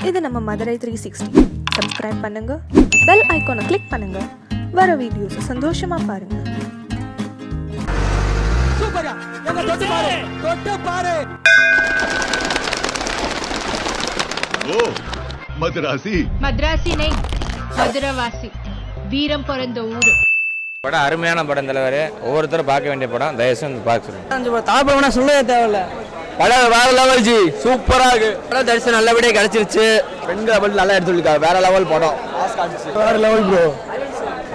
இது நம்ம மதுரை 360. சப்ஸ்கிரைப் பண்ணுங்க, பெல் ஐகானை கிளிக் பண்ணுங்க, வர வீடியோஸ் சந்தோஷமா பாருங்க. சூப்பரா எங்க தொட்டு பாரு ஓ மதுராசி மദ്രാசி மதுரவாசி வீரம் பிறந்த ஊரு. படம் அருமையான படம் தலைவர், ஒவ்வொருத்தரும் பார்க்க வேண்டிய படம், தயவுசெய்து பார்க்க தாழ்பவனா சொல்லவே தேவையில்ல. படம் வேற லெவல் ஜி, சூப்பரா இருக்கு. படம் தரிசனம் நல்லபடியாக கிடைச்சிருச்சு. பெண்கள் அப்படி நல்லா எடுத்துருக்காங்க, வேற லெவல் படம், வேற லெவல் ப்ரோ.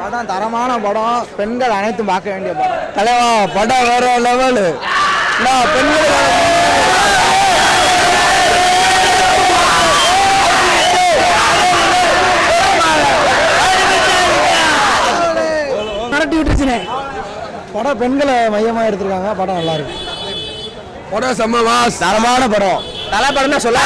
படம் தரமான படம், பெண்கள் அனைத்தும் பார்க்க வேண்டிய படம். தலைவா படம் வேற லெவல். படம் பெண்களை மையமா எடுத்திருக்காங்க, படம் நல்லா இருக்கு. படம் செம்ம தரமான படம், தலை படம் தான் சொல்ல.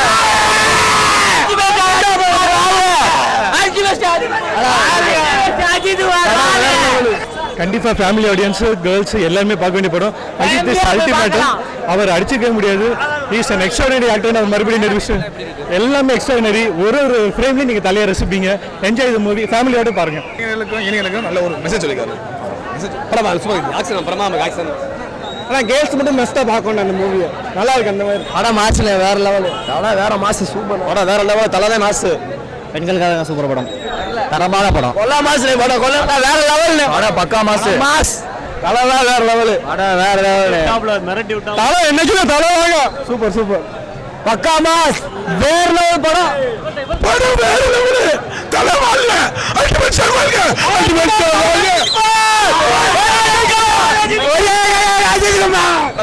கண்டிப்பா ஃபேமிலி ஆடியன்ஸ், கேர்ள்ஸ் எல்லாருமே பார்க்க வேண்டிய படம். அஜித் இஸ் அல்டிமேட், அவர் அடிச்சுக்கவே முடியாது. Is an extraordinary actor. அவர் மறுபடியும் நிரூபிச்சு எல்லாமே எக்ஸ்ட்ராடினரி. ஒரு ஃப்ரேம்லையும் நீங்கள் தலையை ரசிப்பீங்க. என்ஜாய் த மூவி, ஃபேமிலியோட பாருங்க. இளைஞர்களுக்கும் நல்ல ஒரு மெசேஜ் சொல்லியிருக்காரு. ஆனால் கேர்ள்ஸ் மட்டும் பெஸ்ட்டாக பார்க்கணும் அந்த மூவியை. நல்லா இருக்கு அந்த மாதிரி படம். மாசில் வேற லெவல், தலை வேற மாசு, சூப்பர் படம், வேற லெவல், தலை தான் மாசு. பெண்களுக்காக சூப்பர் படம், தரமான படம். கொல்லா மாசு படம், கொல்லா வேற லெவல் படம், பக்கா மாசு மாஸ். தலை தான் வேற லெவல், படம் வேற லெவல். மிரட்டி விட்டா தலை என்னைக்குமே தலை வாங்க. சூப்பர் சூப்பர், பக்கா மாஸ், வேற லெவல் படம். படம் வேற லெவல், தலை வாங்க. அல்டிமேட் சர்வாங்க, அல்டிமேட் சர்வாங்க.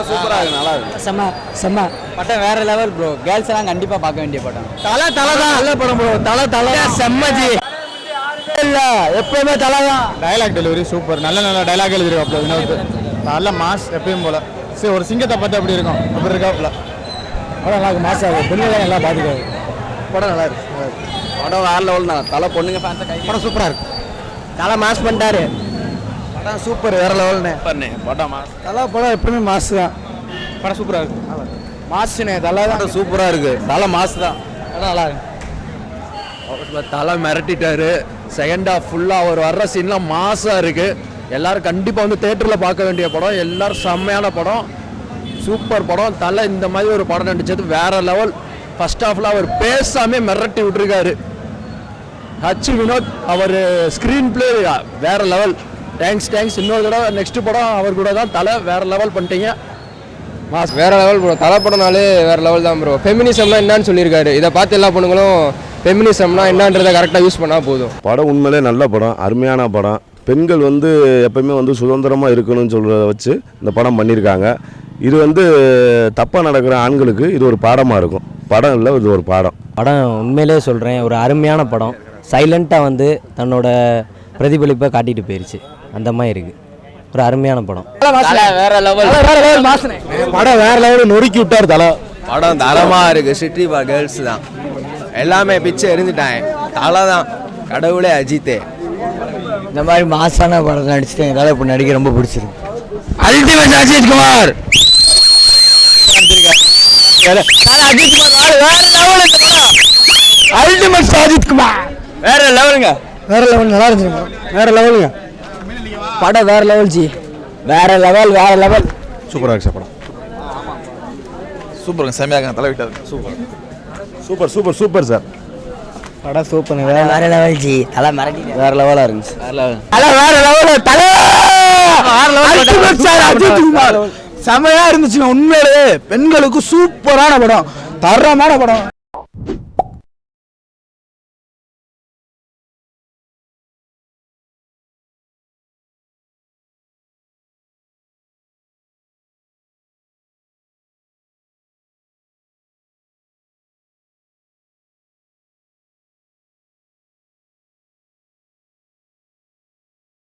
சூப்பரா இருக்கு, நல்லா இருக்கு. செம்ம செம்ம படம், வேற லெவல் ப்ரோ. கேர்ள்ஸ் எல்லாம் கண்டிப்பா பார்க்க வேண்டிய படம். தலை தான் நல்ல படம் ப்ரோ. தலை செம்மஜி இல்ல, எப்பவுமே தலை தான். டயலாக் டெலிவரி சூப்பர், நல்ல டயலாக் எழுதிருக்காப்ல வினோத். நல்ல மாஸ் எப்பயும் போல. சரி, ஒரு சிங்கத்தை பார்த்து அப்படி இருக்கும், அப்படி இருக்காப்ல. படம் நல்லா இருக்கு, மாஸ் ஆகுது. பெண்கள் எல்லாம் பார்த்துக்காது. படம் நல்லா இருக்கு. படம் வேற லெவல் தான். தலை பொண்ணுங்க ஃபேன்ஸ் கை. படம் சூப்பரா இருக்கு. தலை மாஸ் பண்ணிட்டாரு. படம் சூப்பர், வேற லெவல்னு. படம் மாஸ். தலை படம் எப்பவுமே மாஸ் தான். படம் சூப்பரா இருக்கு. மாசுனே தலை தான். சூப்பரா இருக்கு, தலை மாஸ் தான். படம் நல்லா இருக்கு. தலை மிரட்டிட்டாரு. செகண்ட் ஹாஃப் ஃபுல்லாக அவர் வர்ற சீன்லாம் மாசாக இருக்குது. எல்லோரும் கண்டிப்பாக வந்து தேட்டரில் பார்க்க வேண்டிய படம். எல்லோரும் செம்மையான படம், சூப்பர் படம். தலை இந்த மாதிரி ஒரு படம் நடித்தது வேற லெவல். ஃபர்ஸ்ட் ஹாஃபில் அவர் பேசாமே மிரட்டி விட்டுருக்காரு. ஹச் வினோத் அவர் ஸ்க்ரீன் பிளே வேற லெவல். தேங்க்ஸ். இன்னொரு தடவை நெக்ஸ்ட் படம் அவர் கூட தான். தலை வேற லெவல் பண்ணிட்டீங்க. மாஸ் வேற லெவல் ப்ரோ. தலை படம்னாலே வேற லெவல் தான் ப்ரோ. ஃபெமினிசம்னா என்னன்னு சொல்லியிருக்காரு. இதை பார்த்து எல்லா பொண்ணுங்களும் ஃபெமினிசம்னா என்னன்றதை கரெக்டாக யூஸ் பண்ணால் போதும். படம் உண்மையிலே நல்ல படம், அருமையான படம். பெண்கள் எப்பவுமே சுதந்திரமாக இருக்கணும்னு சொல்கிறத வச்சு இந்த படம் பண்ணியிருக்காங்க. இது தப்பாக நடக்கிற ஆண்களுக்கு இது ஒரு பாடமாக இருக்கும். படம் இல்லை, இது ஒரு பாடம். படம் உண்மையிலே சொல்கிறேன், ஒரு அருமையான படம். சைலண்ட்டாக தன்னோட பிரதிபலிப்பை காட்டிட்டு போயிடுச்சு. அந்த மாதிரி இருக்குது, ஒரு அருமையான படம். வேற லெவல், படம் வேற லெவல், நொறுக்கி விட்டார் தலை. படம் தரமாக இருக்குது. சிட்டி பா கேர்ள்ஸ் தான் எல்லாமே பிச்சை எரிஞ்சிட்டாங்க. தலை தான் கடவுளே, அஜித்தே. இந்த மாதிரி மாசான படம் நடிச்சுட்டு எங்களால் இப்போ நடிக்க ரொம்ப பிடிச்சிருக்கு. அல்டிமேட் அஜித் குமார். அல்டிமேட் அஜித் குமார் வேற லெவலுங்க, வேற லெவல். நல்லா இருந்துச்சு, வேற லெவலுங்க படம். வேற லெவல் ஜி, வேற லெவல், வேற லெவல். சூப்பரா இருக்கு படம். சூப்பருங்க, செம்மையாக தலை விட்டாரு. Super sir. படம் சூப்பர், வேற லெவல் ஜி. தலை மிரட்டி வேற லெவலாக இருந்துச்சு. வேற லெவல், தலை அஜித் குமார் செமையா இருந்துச்சுங்க. உண்மையிலே பெண்களுக்கு சூப்பரான படம், தரமான படம்.